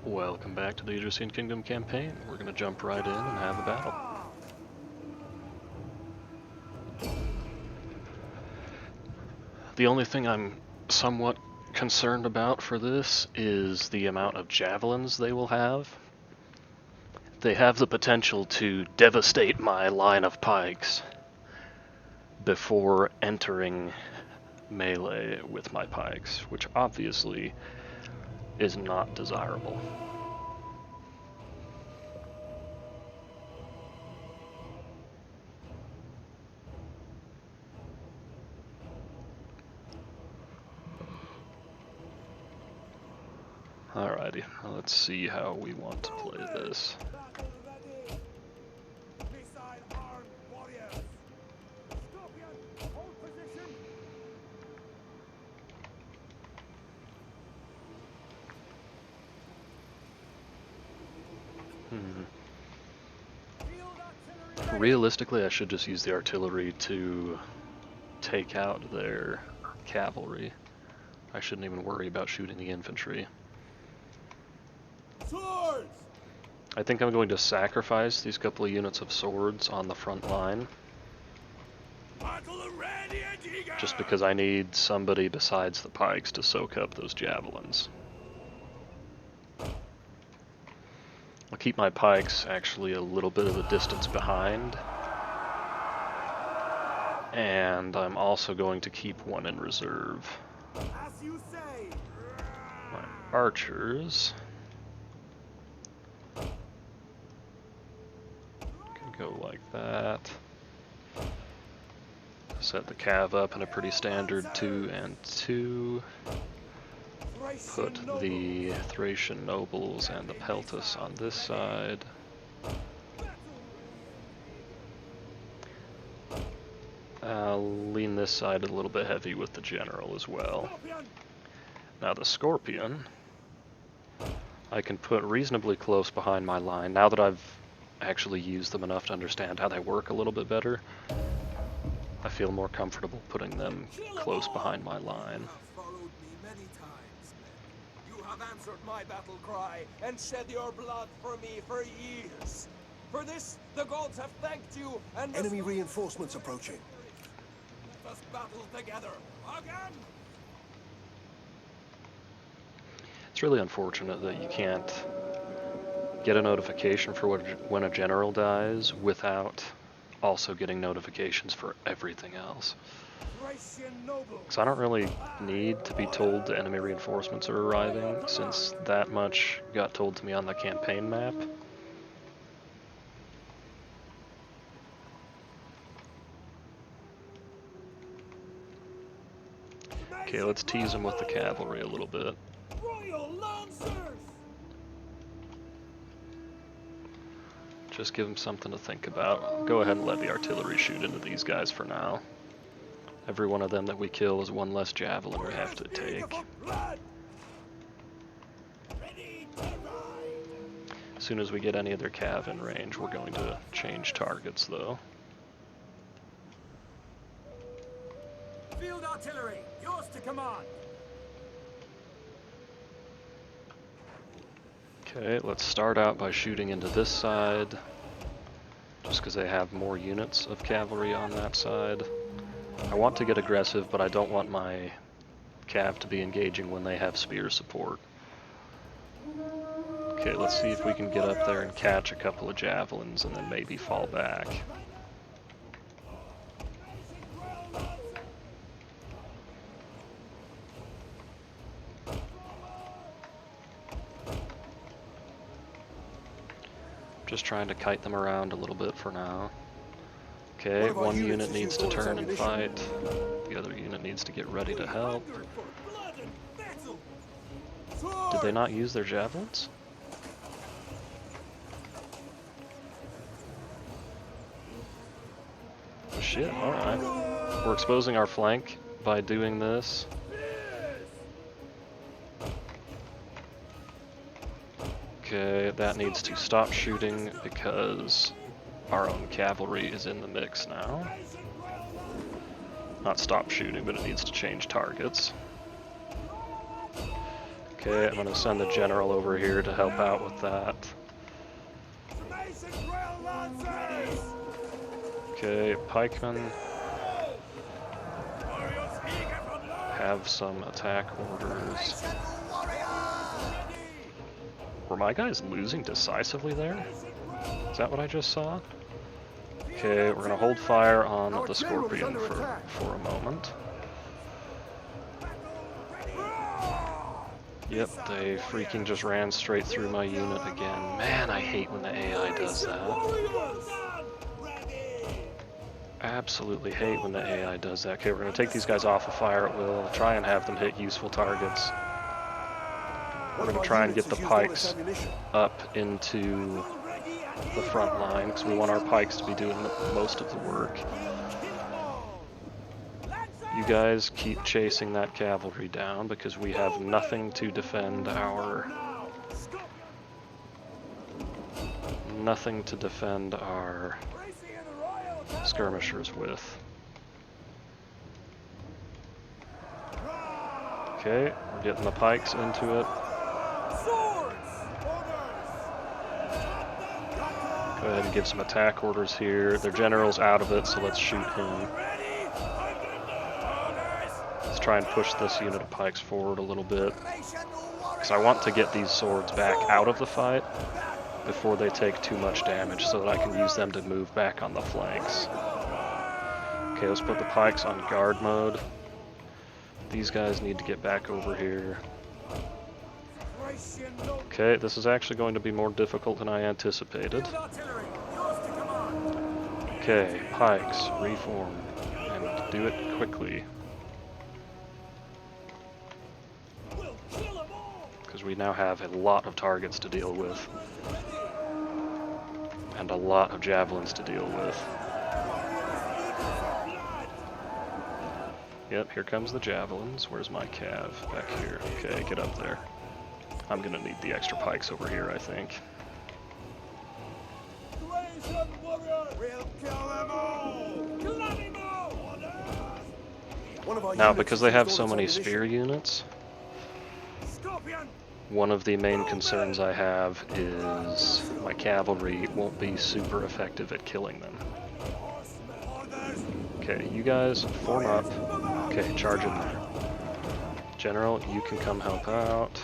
Welcome back to the Odryssian Kingdom campaign. We're going to jump right in and have a battle. The only thing I'm somewhat concerned about for this is the amount of javelins they will have. They have the potential to devastate my line of pikes before entering melee with my pikes, which obviously is not desirable. Alrighty, let's see how we want to play this. Realistically, I should just use the artillery to take out their cavalry. I shouldn't even worry about shooting the infantry. Swords! I think I'm going to sacrifice these couple of units of swords on the front line. Just because I need somebody besides the pikes to soak up those javelins. I'll keep my pikes actually a little bit of a distance behind. And I'm also going to keep one in reserve. As you say. My archers can go like that. Set the cav up in a pretty standard 2 and 2. Put the Thracian nobles and the Peltus on this side. I'll lean this side a little bit heavy with the general as well. Now the Scorpion, I can put reasonably close behind my line. Now that I've actually used them enough to understand how they work a little bit better, I feel more comfortable putting them close behind my line. Answered my battle cry and shed your blood for me for years. For this, the gods have thanked you and enemy reinforcements approaching. Let us battle together again. It's really unfortunate that you can't get a notification for when a general dies without also getting notifications for everything else. Because I don't really need to be told the enemy reinforcements are arriving, since that much got told to me on the campaign map. Okay, let's tease him with the cavalry a little bit. Just give him something to think about. I'll go ahead and let the artillery shoot into these guys for now. Every one of them that we kill is one less javelin we have to take. As soon as we get any of their cav in range, we're going to change targets though. Field artillery, yours to command. Okay, let's start out by shooting into this side, just because they have more units of cavalry on that side. I want to get aggressive, but I don't want my cav to be engaging when they have spear support. Okay, let's see if we can get up there and catch a couple of javelins and then maybe fall back. Just trying to kite them around a little bit for now. Okay, one unit needs to turn and fight. The other unit needs to get ready to help. Did they not use their javelins? Oh, shit, alright. We're exposing our flank by doing this. Okay, that needs to stop shooting because our own cavalry is in the mix now. Not stop shooting, but it needs to change targets. Okay, I'm gonna send the general over here to help out with that. Okay, pikemen have some attack orders. Were my guys losing decisively there? Is that what I just saw? Okay, we're gonna hold fire on the Scorpion for a moment. Yep, they freaking just ran straight through my unit again. Man, I hate when the AI does that. Absolutely hate when the AI does that. Okay, we're gonna take these guys off of fire at will, try and have them hit useful targets. We're gonna try and get the pikes up into the front line, because we want our pikes to be doing most of the work. You guys keep chasing that cavalry down, because we have nothing to defend our... skirmishers with. Okay, we're getting the pikes into it. Go ahead and give some attack orders here. Their general's out of it, so let's shoot him. Let's try and push this unit of pikes forward a little bit, because I want to get these swords back out of the fight before they take too much damage, so that I can use them to move back on the flanks. Okay, let's put the pikes on guard mode. These guys need to get back over here. Okay, this is actually going to be more difficult than I anticipated. Okay, pikes, reform, and do it quickly. Because we now have a lot of targets to deal with. And a lot of javelins to deal with. Yep, here comes the javelins. Where's my cav? Back here. Okay, get up there. I'm gonna need the extra pikes over here, I think. Now, because they have so many spear units, one of the main concerns I have is my cavalry won't be super effective at killing them. Okay, you guys form up. Okay, charge in there. General, you can come help out.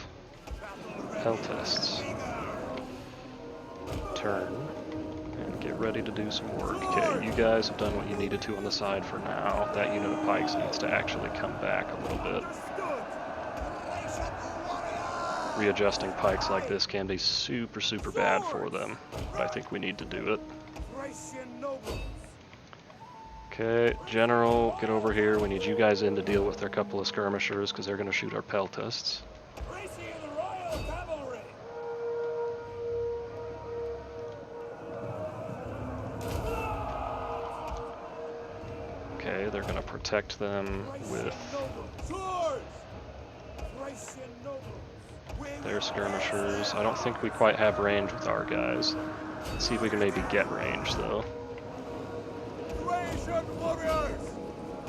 Hell tests. Turn. And get ready to do some work. Okay, you guys have done what you needed to on the side for now. That unit of pikes needs to actually come back a little bit. Readjusting pikes like this can be super, super bad for them, but I think we need to do it. Okay, General, get over here. We need you guys in to deal with their couple of skirmishers, because they're going to shoot our peltists. Okay, they're going to protect them with their skirmishers. I don't think we quite have range with our guys. Let's see if we can maybe get range, though.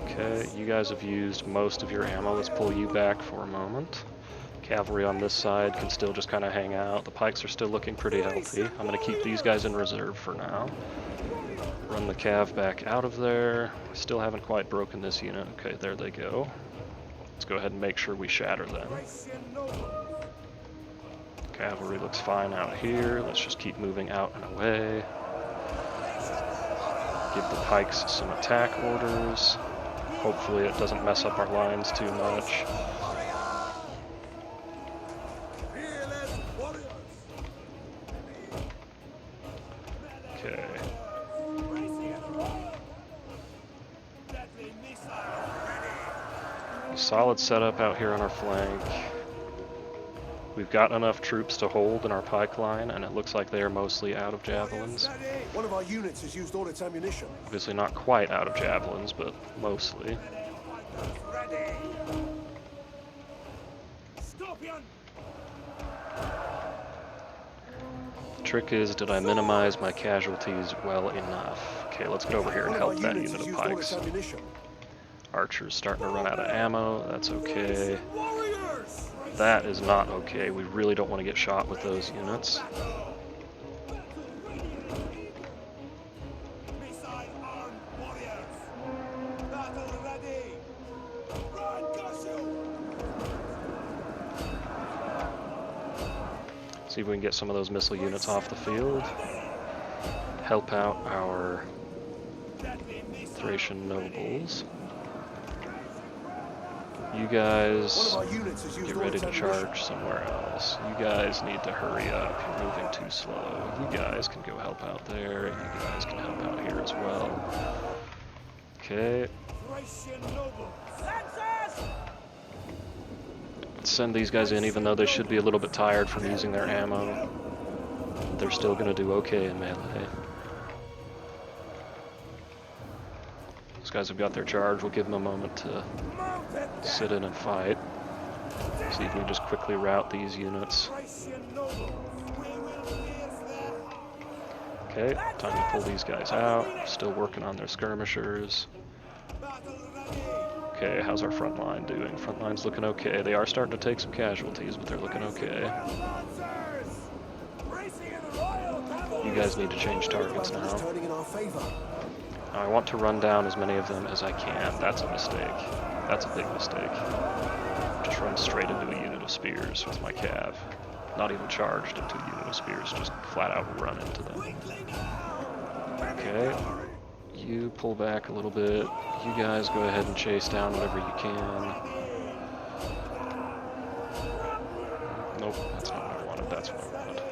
Okay, you guys have used most of your ammo. Let's pull you back for a moment. Cavalry on this side can still just kind of hang out. The pikes are still looking pretty healthy. I'm going to keep these guys in reserve for now. Run the cav back out of there. Still haven't quite broken this unit. Okay, there they go. Let's go ahead and make sure we shatter them. Cavalry looks fine out here. Let's just keep moving out and away. Give the pikes some attack orders. Hopefully it doesn't mess up our lines too much. Okay. Solid setup out here on our flank. We've got enough troops to hold in our pike line, and it looks like they are mostly out of javelins. One of our units has used all its ammunition. Obviously not quite out of javelins, but mostly. The trick is, did I minimize my casualties well enough? Okay, let's get over here and help that unit of pikes. Archer's starting to run out of ammo, that's okay. That is not okay. We really don't want to get shot with those units. See if we can get some of those missile units off the field. Help out our Thracian nobles. You guys get ready to charge somewhere else. You guys need to hurry up. You're moving too slow. You guys can go help out there. You guys can help out here as well. Okay. Let's send these guys in, even though they should be a little bit tired from using their ammo. They're still going to do okay in melee. These guys have got their charge. We'll give them a moment to sit in and fight. See if we can just quickly rout these units. Okay, time to pull these guys out. Still working on their skirmishers. Okay, how's our front line doing? Front line's looking okay. They are starting to take some casualties, but they're looking okay. You guys need to change targets now. I want to run down as many of them as I can. That's a mistake. That's a big mistake. Just run straight into a unit of spears with my cav. Not even charged into a unit of spears, just flat out run into them. Okay. You pull back a little bit. You guys go ahead and chase down whatever you can. Nope, that's not what I wanted. That's what I wanted.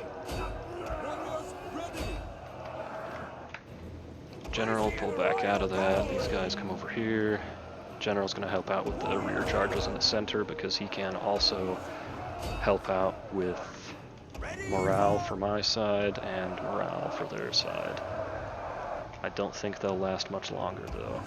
General, pull back out of that. These guys come over here. General's going to help out with the rear charges in the center because he can also help out with morale for my side and morale for their side. I don't think they'll last much longer though.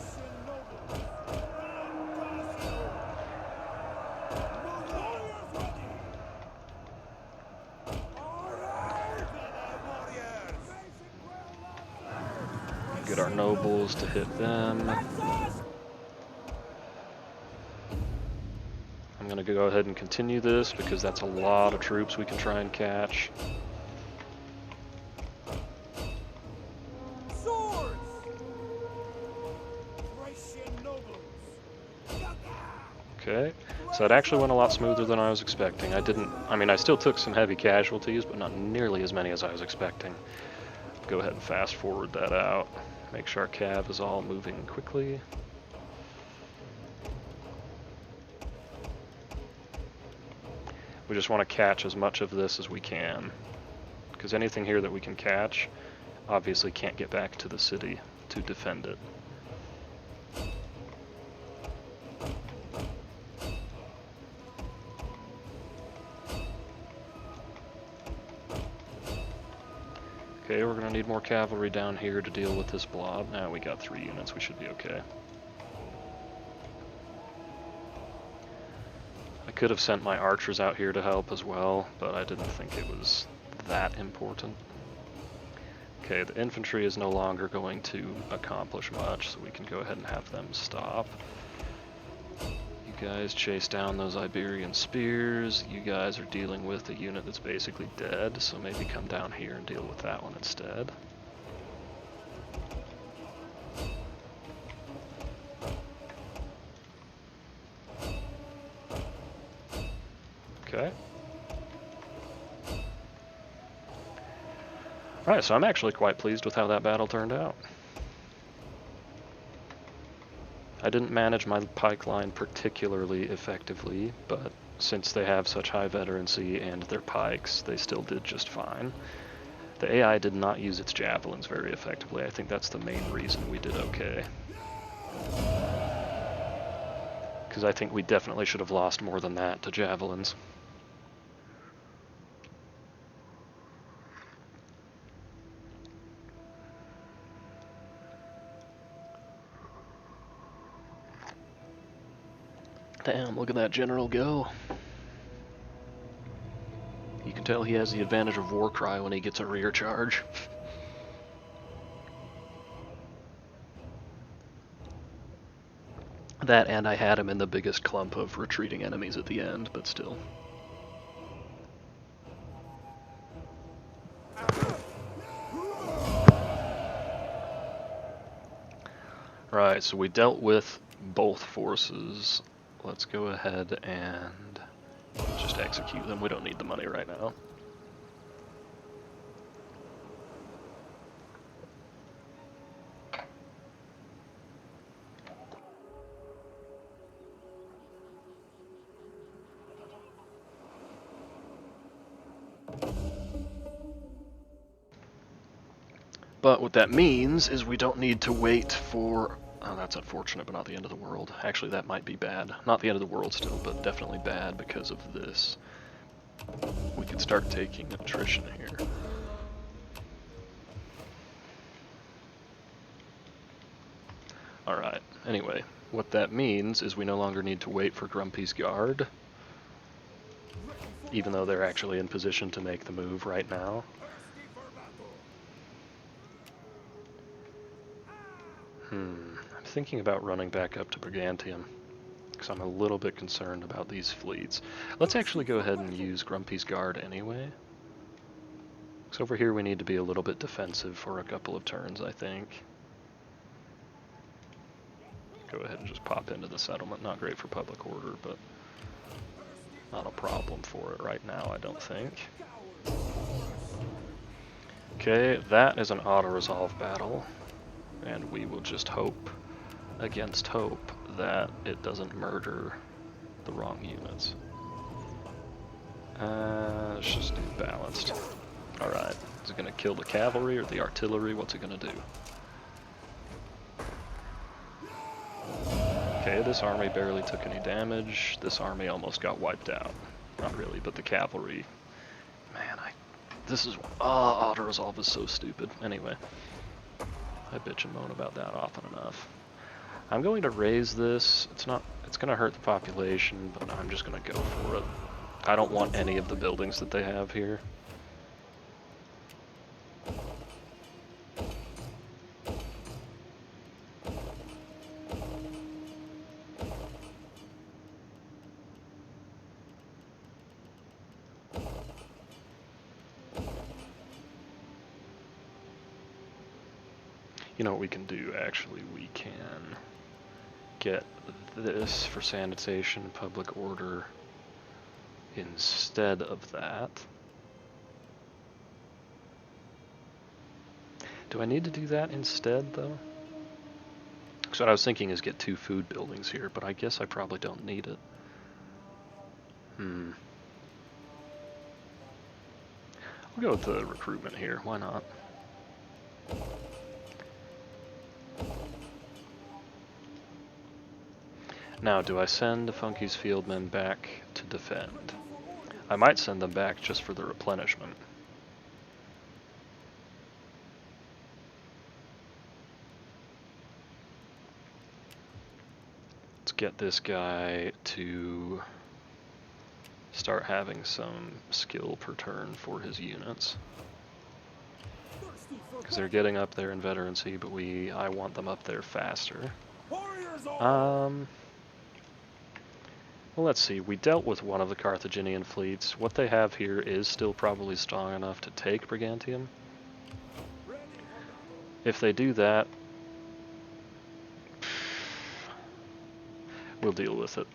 Get our nobles to hit them. I'm going to go ahead and continue this because that's a lot of troops we can try and catch. Okay, so it actually went a lot smoother than I was expecting. I still took some heavy casualties, but not nearly as many as I was expecting. Go ahead and fast forward that out. Make sure our cav is all moving quickly. We just want to catch as much of this as we can, because anything here that we can catch obviously can't get back to the city to defend it. Okay, we're going to need more cavalry down here to deal with this blob. Now we got 3 units, we should be okay. I could have sent my archers out here to help as well, but I didn't think it was that important. Okay, the infantry is no longer going to accomplish much, so we can go ahead and have them stop. You guys chase down those Iberian spears. You guys are dealing with a unit that's basically dead, so maybe come down here and deal with that one instead. Okay. Alright, so I'm actually quite pleased with how that battle turned out. I didn't manage my pike line particularly effectively, but since they have such high veterancy and their pikes, they still did just fine. The AI did not use its javelins very effectively. I think that's the main reason we did okay. Because I think we definitely should have lost more than that to javelins. Damn, look at that general go. You can tell he has the advantage of war cry when he gets a rear charge. That, and I had him in the biggest clump of retreating enemies at the end, but still. Right, so we dealt with both forces. Let's go ahead and just execute them. We don't need the money right now. But what that means is we don't need to wait for... Oh, that's unfortunate, but not the end of the world. Actually, that might be bad. Not the end of the world still, but definitely bad because of this. We could start taking attrition here. Alright, anyway, what that means is we no longer need to wait for Grumpy's Guard, even though they're actually in position to make the move right now. I'm thinking about running back up to Brigantium, because I'm a little bit concerned about these fleets. Let's actually go ahead and use Grumpy's Guard anyway. Because over here we need to be a little bit defensive for a couple of turns, I think. Go ahead and just pop into the settlement. Not great for public order, but not a problem for it right now, I don't think. Okay, that is an auto-resolve battle. And we will just hope against hope that it doesn't murder the wrong units. Let's just do balanced. Alright, is it going to kill the cavalry or the artillery? What's it going to do? Okay, this army barely took any damage. This army almost got wiped out. Not really, but the cavalry... Man, this is... auto-resolve is so stupid. Anyway. I bitch and moan about that often enough. I'm going to raise this. It's going to hurt the population, but I'm just going to go for it. I don't want any of the buildings that they have here. You know what we can do, actually? We can get this for sanitation, public order, instead of that. Do I need to do that instead, though? So what I was thinking is get 2 food buildings here, but I guess I probably don't need it. I'll go with the recruitment here, why not? Now, do I send Funky's fieldmen back to defend? I might send them back just for the replenishment. Let's get this guy to start having some skill per turn for his units. Because they're getting up there in veterancy, but I want them up there faster. Well, let's see. We dealt with one of the Carthaginian fleets. What they have here is still probably strong enough to take Brigantium. If they do that, we'll deal with it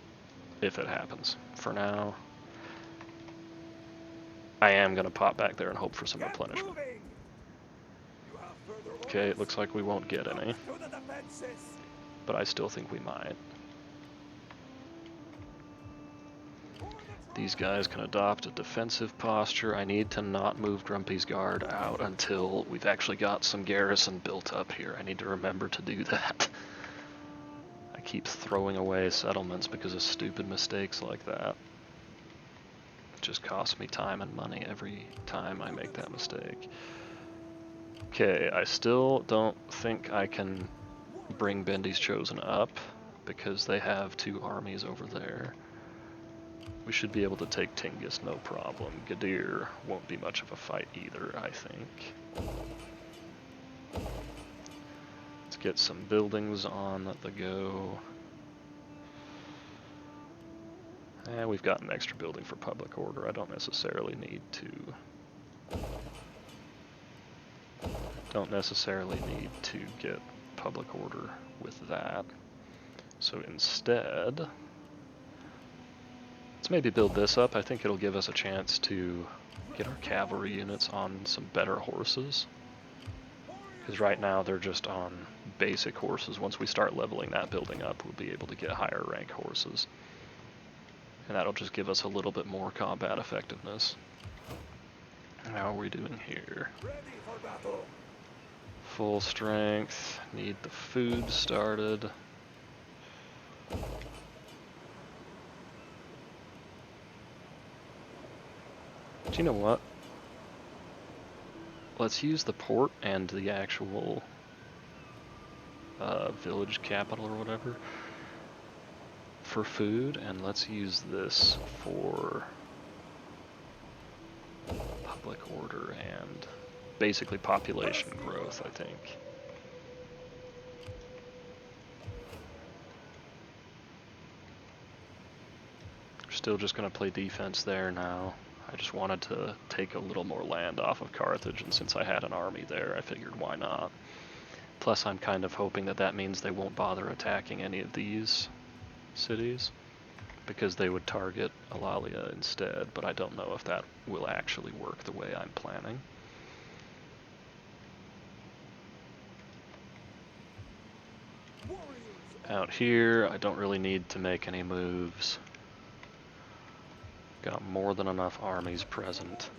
if it happens. For now, I am going to pop back there and hope for some replenishment. Okay, it looks like we won't get any, but I still think we might. These guys can adopt a defensive posture. I need to not move Grumpy's Guard out until we've actually got some garrison built up here. I need to remember to do that. I keep throwing away settlements because of stupid mistakes like that. It just costs me time and money every time I make that mistake. Okay, I still don't think I can bring Bendy's Chosen up because they have 2 armies over there. We should be able to take Tingis, no problem. Gadir won't be much of a fight either, I think. Let's get some buildings on the go. We've got an extra building for public order. I don't necessarily need to... get public order with that. So instead, let's maybe build this up. I think it'll give us a chance to get our cavalry units on some better horses. Because right now they're just on basic horses. Once we start leveling that building up, we'll be able to get higher rank horses. And that'll just give us a little bit more combat effectiveness. How are we doing here? Ready for battle. Full strength. Need the food started. Do you know what? Let's use the port and the actual village capital or whatever for food, and let's use this for public order and basically population growth, I think. We're still just going to play defense there now. I just wanted to take a little more land off of Carthage, and since I had an army there, I figured why not. Plus, I'm kind of hoping that that means they won't bother attacking any of these cities, because they would target Eulalia instead, but I don't know if that will actually work the way I'm planning. Out here, I don't really need to make any moves. Got more than enough armies present.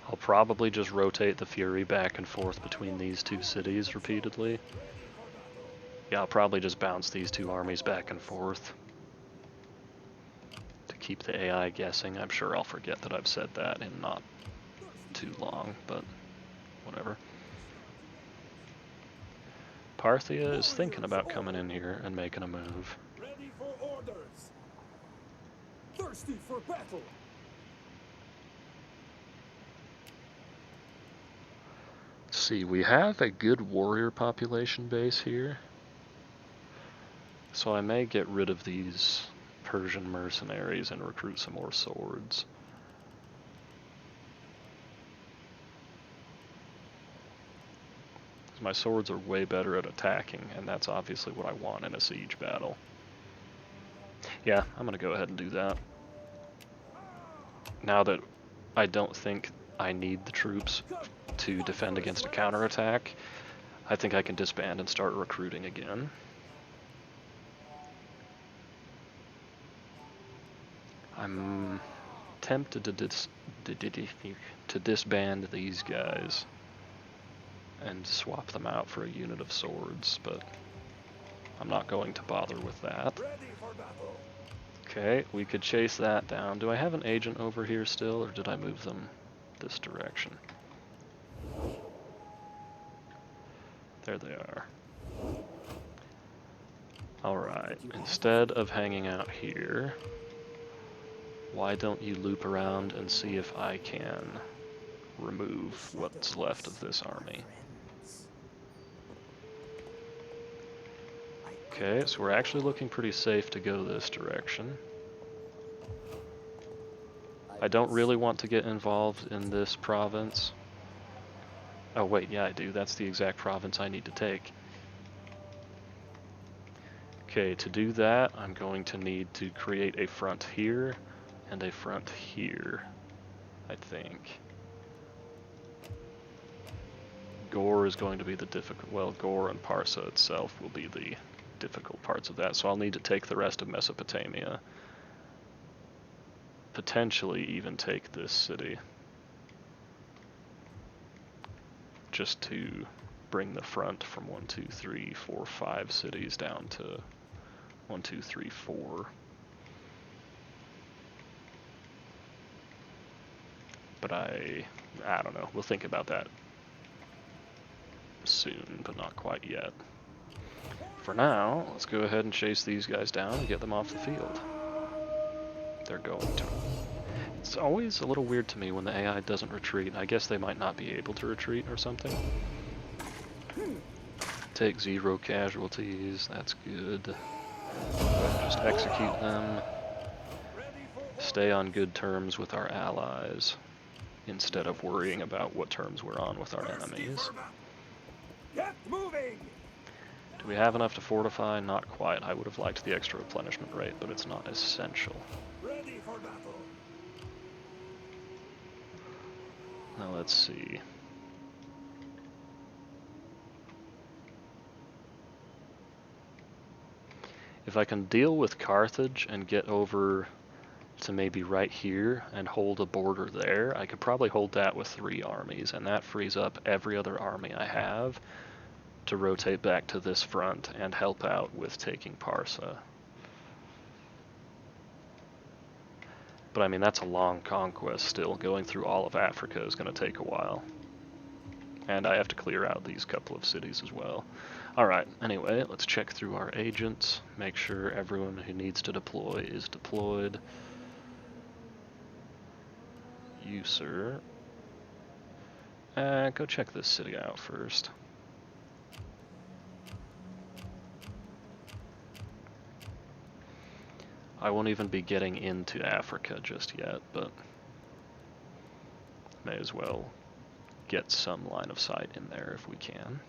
I'll probably just rotate the Fury back and forth between these two cities repeatedly. Yeah, I'll probably just bounce these two armies back and forth to keep the AI guessing. I'm sure I'll forget that I've said that in not too long, but whatever. Parthia is thinking about coming in here and making a move. Ready for orders. Thirsty for battle. Let's see, we have a good warrior population base here. So I may get rid of these Persian mercenaries and recruit some more swords. My swords are way better at attacking, and that's obviously what I want in a siege battle. Yeah, I'm gonna go ahead and do that. Now that I don't think I need the troops to defend against a counterattack, I think I can disband and start recruiting again. I'm tempted to disband these guys and swap them out for a unit of swords, but I'm not going to bother with that. Okay, we could chase that down. Do I have an agent over here still, or did I move them this direction? There they are. Alright, instead of hanging out here, why don't you loop around and see if I can remove what's left of this army? Okay, so we're actually looking pretty safe to go this direction. I don't really want to get involved in this province. Oh wait, yeah I do. That's the exact province I need to take. Okay, to do that, I'm going to need to create a front here and a front here, I think. Gore is going to be the difficult, well, Gore and Parsa itself will be the difficult parts of that, so I'll need to take the rest of Mesopotamia. Potentially even take this city. Just to bring the front from 1, 2, 3, 4, 5 cities down to 1, 2, 3, 4. But I don't know. We'll think about that soon, but not quite yet. For now, let's go ahead and chase these guys down and get them off the field. They're going to. It's always a little weird to me when the AI doesn't retreat. I guess they might not be able to retreat or something. Take 0 casualties, that's good. Go ahead and just execute them. Stay on good terms with our allies, instead of worrying about what terms we're on with our enemies. Get moving. Do we have enough to fortify? Not quite. I would have liked the extra replenishment rate, but it's not essential. Ready for battle. Now let's see. If I can deal with Carthage and get over to maybe right here and hold a border there, I could probably hold that with 3 armies, and that frees up every other army I have to rotate back to this front and help out with taking Parsa. But I mean, that's a long conquest still. Going through all of Africa is going to take a while. And I have to clear out these couple of cities as well. Alright, anyway, let's check through our agents, make sure everyone who needs to deploy is deployed. You, sir. Go check this city out first. I won't even be getting into Africa just yet, but may as well get some line of sight in there if we can.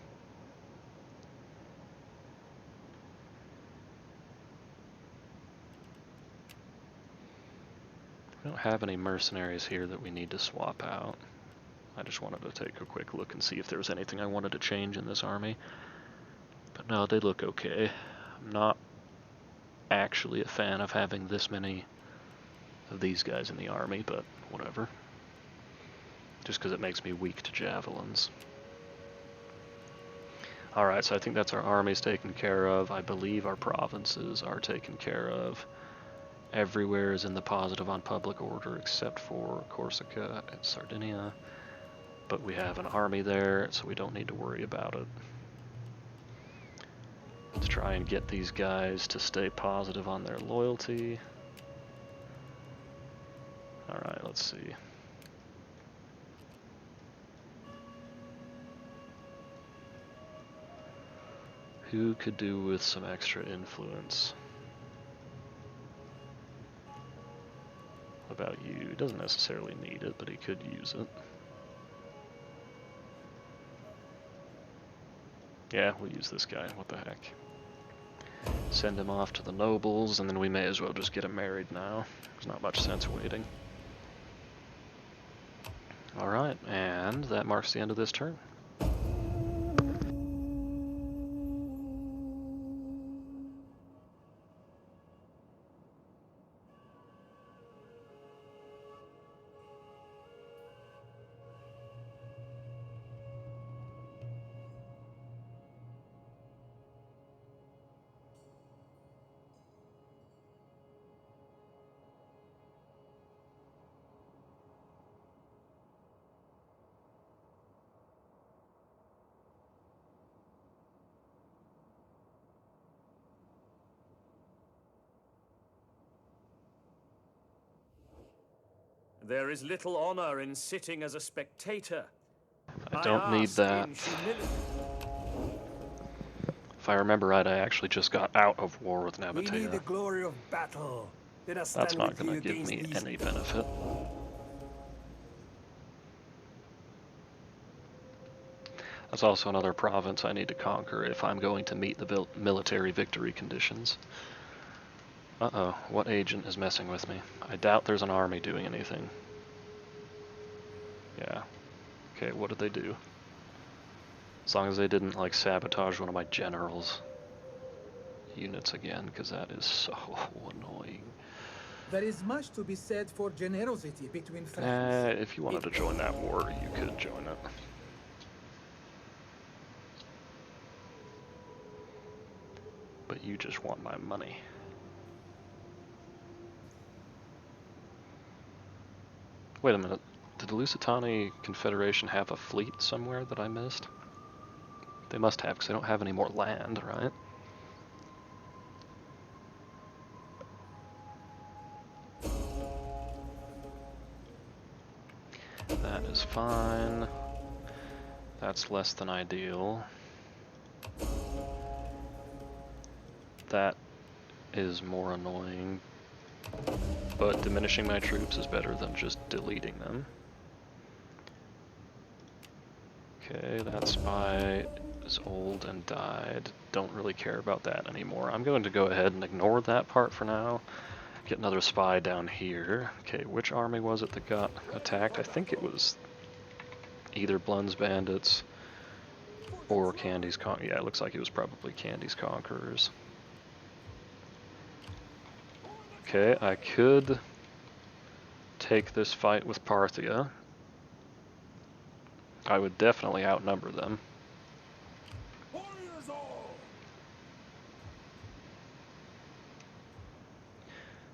We don't have any mercenaries here that we need to swap out. I just wanted to take a quick look and see if there was anything I wanted to change in this army. But no, they look okay. I'm not actually a fan of having this many of these guys in the army, but whatever. Just because it makes me weak to javelins. Alright, so I think that's our armies taken care of. I believe our provinces are taken care of. Everywhere is in the positive on public order except for Corsica and Sardinia. But we have an army there, so we don't need to worry about it. Let's try and get these guys to stay positive on their loyalty. Alright, let's see. Who could do with some extra influence? What about you? He doesn't necessarily need it, but he could use it. Yeah, we'll use this guy. What the heck? Send him off to the nobles, and then we may as well just get him married now. There's not much sense waiting. Alright, and that marks the end of this turn. There is little honor in sitting as a spectator. I don't need that. If I remember right, I actually just got out of war with We need the Nabatea. glory of battle. Let us That's stand not with going you to give against me these any benefit. That's also another province I need to conquer if I'm going to meet the military victory conditions. Uh-oh, what agent is messing with me? I doubt there's an army doing anything. Yeah. Okay, what did they do? As long as they didn't, like, sabotage one of my generals' units again, because that is so annoying. There is much to be said for generosity between friends. If you wanted to join that war, you could join it. But you just want my money. Wait a minute. Did the Lusitani Confederation have a fleet somewhere that I missed? They must have, because they don't have any more land, right? That is fine. That's less than ideal. That is more annoying. But diminishing my troops is better than just deleting them. Okay, that spy is old and died. Don't really care about that anymore. I'm going to go ahead and ignore that part for now. Get another spy down here. Okay, which army was it that got attacked? I think it was either Blund's Bandits or Candy's Conquerors. Yeah, it looks like it was probably Candy's Conquerors. Okay, I could take this fight with Parthia. I would definitely outnumber them.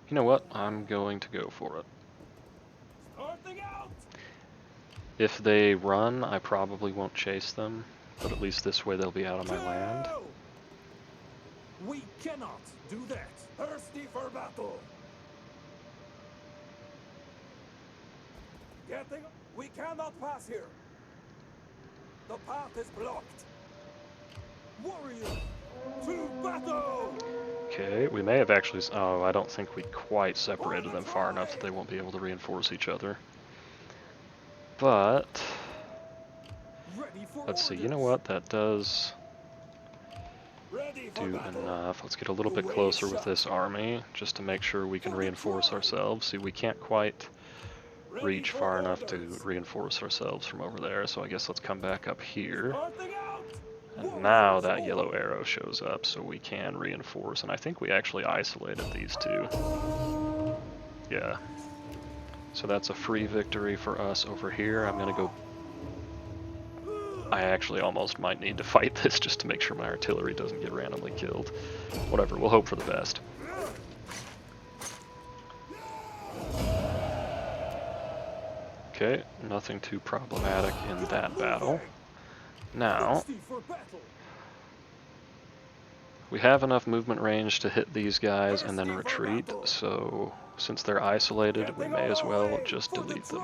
You know what? I'm going to go for it. If they run, I probably won't chase them, but at least this way they'll be out of my land. We cannot do that. Thirsty for battle. We cannot pass here. The path is blocked. Warrior, to battle! Okay, we may have actually... Oh, I don't think we quite separated them far enough that they won't be able to reinforce each other. But... let's see, you know what? That does do enough. Let's get a little bit closer with this army, just to make sure we can reinforce ourselves. See, we can't quite reach far enough to reinforce ourselves from over there, so I guess let's come back up here. And now that yellow arrow shows up, so we can reinforce, and I think we actually isolated these two. Yeah. So that's a free victory for us over here. I'm gonna go... I actually almost might need to fight this just to make sure my artillery doesn't get randomly killed. Whatever, we'll hope for the best. Okay, nothing too problematic in that battle. Now, we have enough movement range to hit these guys and then retreat, so since they're isolated, we may as well just delete them.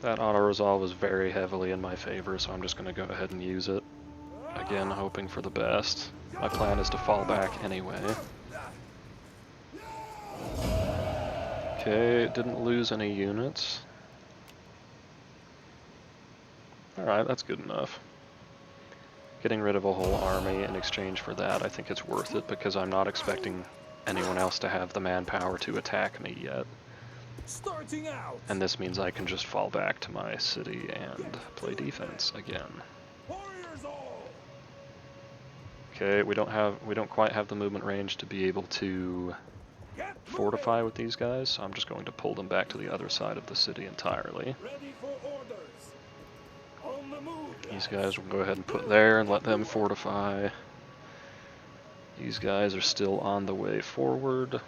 That auto-resolve is very heavily in my favor, so I'm just going to go ahead and use it. Again, hoping for the best. My plan is to fall back anyway. Okay, didn't lose any units. Alright, that's good enough. Getting rid of a whole army in exchange for that, I think it's worth it because I'm not expecting anyone else to have the manpower to attack me yet. And this means I can just fall back to my city and play defense again. Okay, we don't quite have the movement range to be able to fortify with these guys, so I'm just going to pull them back to the other side of the city entirely. These guys will go ahead and put there and let them fortify. These guys are still on the way forward.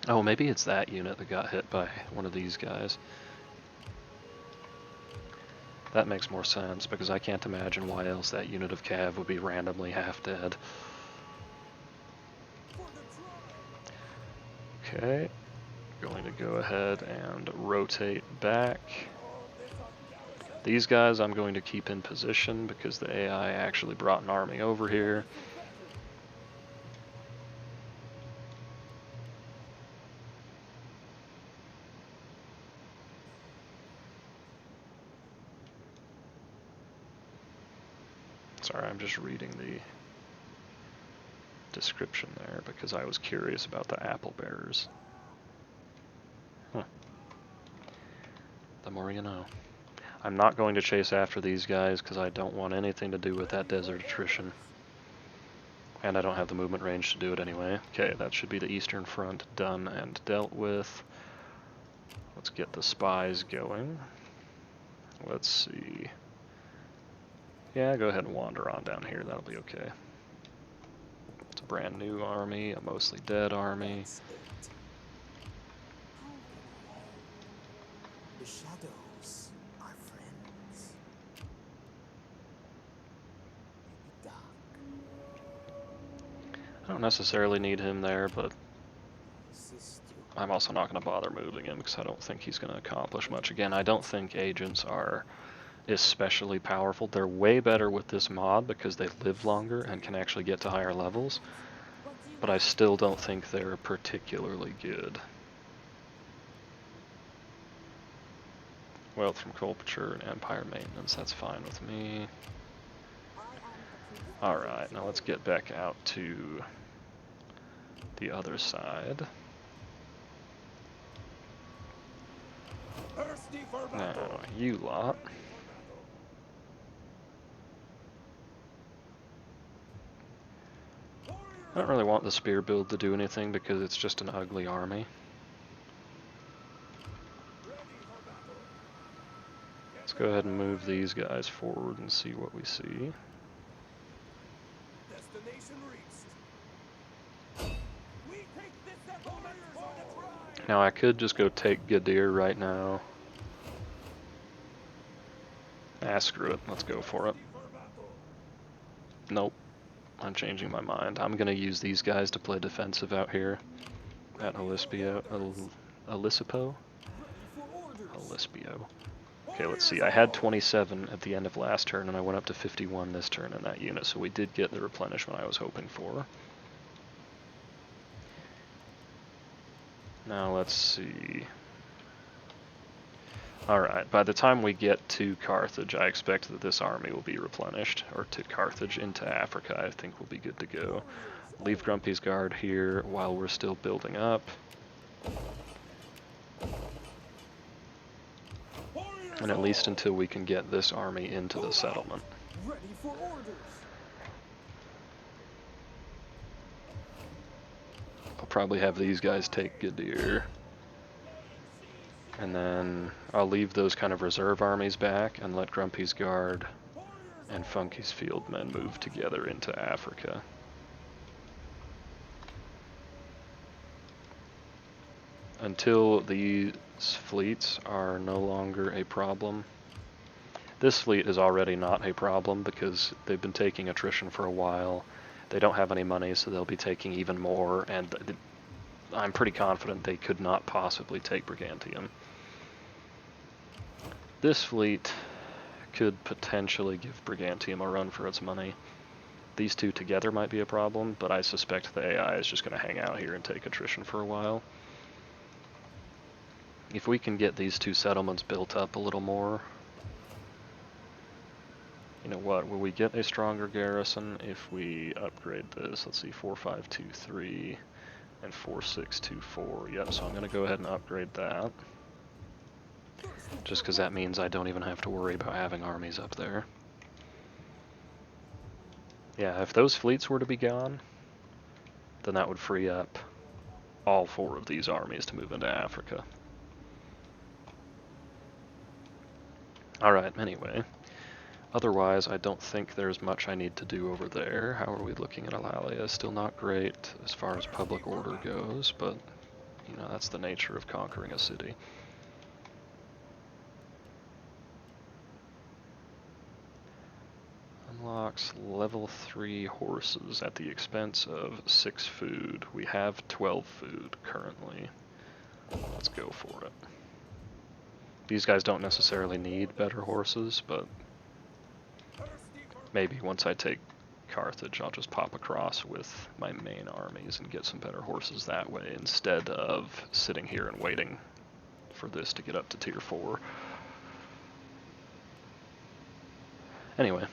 Oh, maybe it's that unit that got hit by one of these guys. That makes more sense, because I can't imagine why else that unit of cav would be randomly half dead. Okay, going to go ahead and rotate back. These guys I'm going to keep in position because the AI actually brought an army over here. Sorry, I'm just reading the description there because I was curious about the apple bearers. Huh. The more you know. I'm not going to chase after these guys because I don't want anything to do with that desert attrition. And I don't have the movement range to do it anyway. Okay, that should be the Eastern Front done and dealt with. Let's get the spies going. Let's see. Yeah, go ahead and wander on down here, that'll be okay. It's a brand new army, a mostly dead army. The shadows are friends. Dark. I don't necessarily need him there, but I'm also not going to bother moving him because I don't think he's going to accomplish much. Again, I don't think agents are especially powerful. They're way better with this mod because they live longer and can actually get to higher levels, but I still don't think they're particularly good. Wealth from culture and empire maintenance, that's fine with me. Alright, now let's get back out to the other side. Thirsty for Now, battle. you lot. I don't really want the spear build to do anything because it's just an ugly army. Let's go ahead and move these guys forward and see what we see. Destination reached. We take this settlement for the tribe. Now I could just go take Gadir right now. Ah, screw it. Let's go for it. Nope. I'm changing my mind. I'm gonna use these guys to play defensive out here at Olespio. Olisipo? Olespio. Okay, let's see. I had 27 at the end of last turn, and I went up to 51 this turn in that unit, so we did get the replenishment I was hoping for. Now let's see. Alright, by the time we get to Carthage, I expect that this army will be replenished, or to Carthage into Africa, I think we'll be good to go. Leave Grumpy's Guard here while we're still building up. And at least until we can get this army into the settlement. Ready for orders. I'll probably have these guys take Gadir. And then I'll leave those kind of reserve armies back and let Grumpy's Guard and Funky's Fieldmen move together into Africa. Until these fleets are no longer a problem. This fleet is already not a problem because they've been taking attrition for a while. They don't have any money, so they'll be taking even more, and I'm pretty confident they could not possibly take Brigantium. This fleet could potentially give Brigantium a run for its money. These two together might be a problem, but I suspect the AI is just going to hang out here and take attrition for a while. If we can get these two settlements built up a little more, you know what, will we get a stronger garrison if we upgrade this? Let's see, 4523 and 4624. Yep, so I'm going to go ahead and upgrade that. Just because that means I don't even have to worry about having armies up there. Yeah, if those fleets were to be gone, then that would free up all 4 of these armies to move into Africa. Alright, anyway. Otherwise, I don't think there's much I need to do over there. How are we looking at Alalia? Still not great as far as public order goes, but, you know, that's the nature of conquering a city. Unlocks level 3 horses at the expense of 6 food. We have 12 food currently. Let's go for it. These guys don't necessarily need better horses, but maybe once I take Carthage, I'll just pop across with my main armies and get some better horses that way, instead of sitting here and waiting for this to get up to tier 4. Anyway,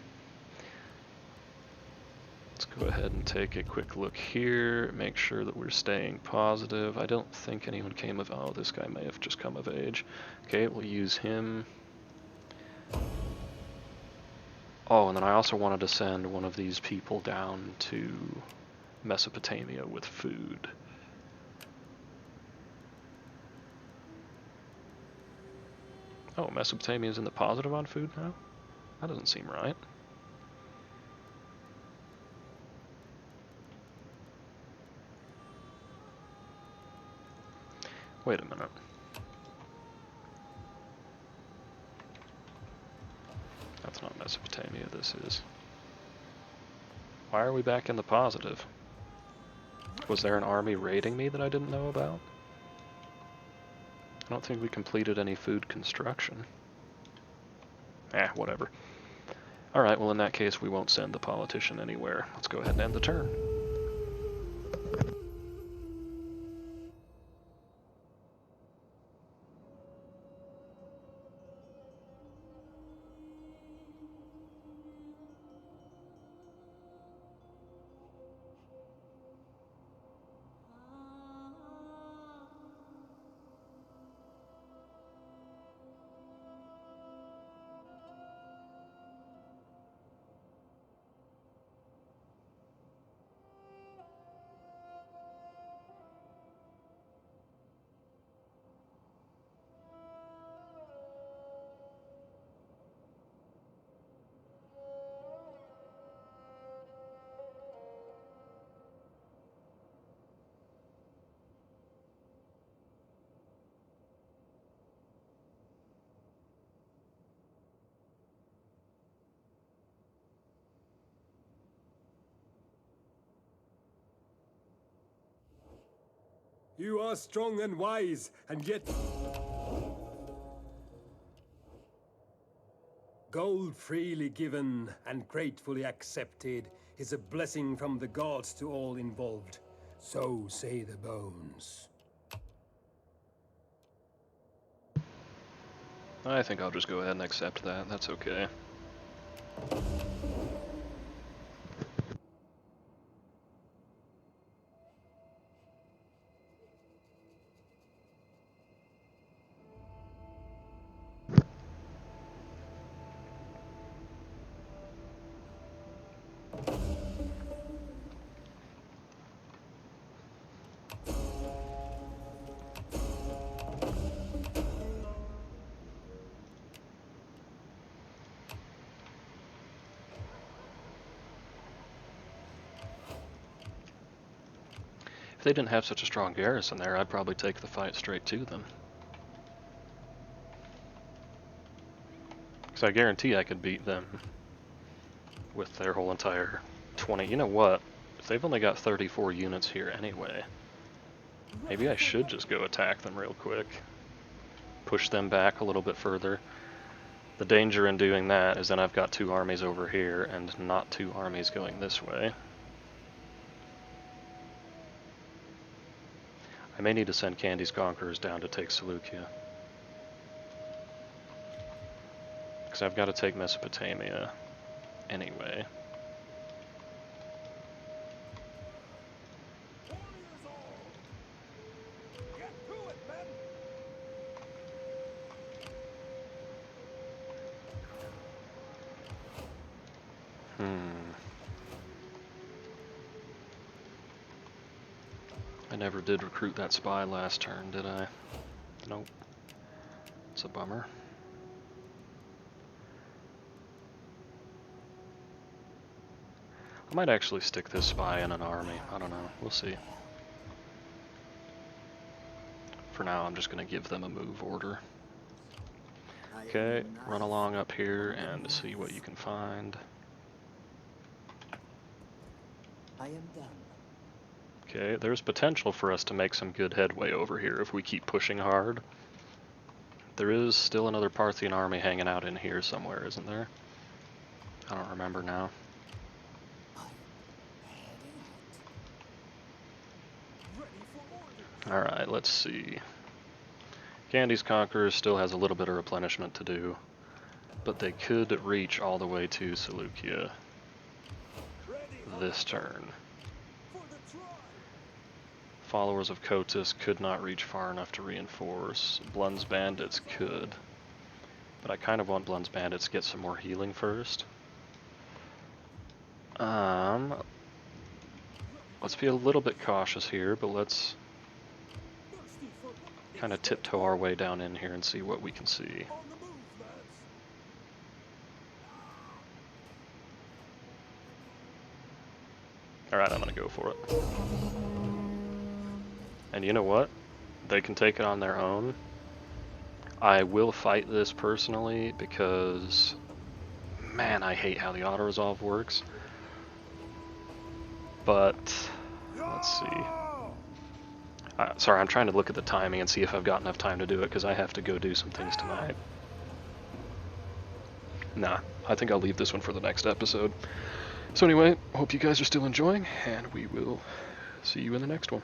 let's go ahead and take a quick look here, make sure that we're staying positive. I don't think anyone came of... oh, this guy may have just come of age. Okay, we'll use him. Oh, and then I also wanted to send one of these people down to Mesopotamia with food. Oh, Mesopotamia's in the positive on food now? That doesn't seem right. Wait a minute. That's not Mesopotamia, this is. Why are we back in the positive? Was there an army raiding me that I didn't know about? I don't think we completed any food construction. Whatever. Alright, well in that case we won't send the politician anywhere. Let's go ahead and end the turn. You are strong and wise, and yet... Gold freely given and gratefully accepted is a blessing from the gods to all involved. So say the bones. I think I'll just go ahead and accept that. That's okay. If they didn't have such a strong garrison there, I'd probably take the fight straight to them. Because I guarantee I could beat them with their whole entire 20. You know what? If they've only got 34 units here anyway, maybe I should just go attack them real quick. Push them back a little bit further. The danger in doing that is then I've got 2 armies over here and not 2 armies going this way. I may need to send Candy's Conquerors down to take Seleucia. Because I've got to take Mesopotamia anyway. I never did recruit that spy last turn, did I? Nope. It's a bummer. I might actually stick this spy in an army. I don't know. We'll see. For now, I'm just going to give them a move order. Okay, run along up here and see what you can find. I am done. Okay, there's potential for us to make some good headway over here if we keep pushing hard. There is still another Parthian army hanging out in here somewhere, isn't there? I don't remember now. Alright, let's see. Candy's Conqueror still has a little bit of replenishment to do, but they could reach all the way to Seleucia this turn. Followers of Cotus could not reach far enough to reinforce. Blund's Bandits could, but I kind of want Blund's Bandits to get some more healing first. Let's be a little bit cautious here, but let's kind of tiptoe our way down in here and see what we can see. Alright, I'm gonna go for it. And you know what? They can take it on their own. I will fight this personally because, man, I hate how the auto-resolve works. But, let's see. Sorry, I'm trying to look at the timing and see if I've got enough time to do it because I have to go do some things tonight. Nah, I think I'll leave this one for the next episode. So anyway, hope you guys are still enjoying, and we will see you in the next one.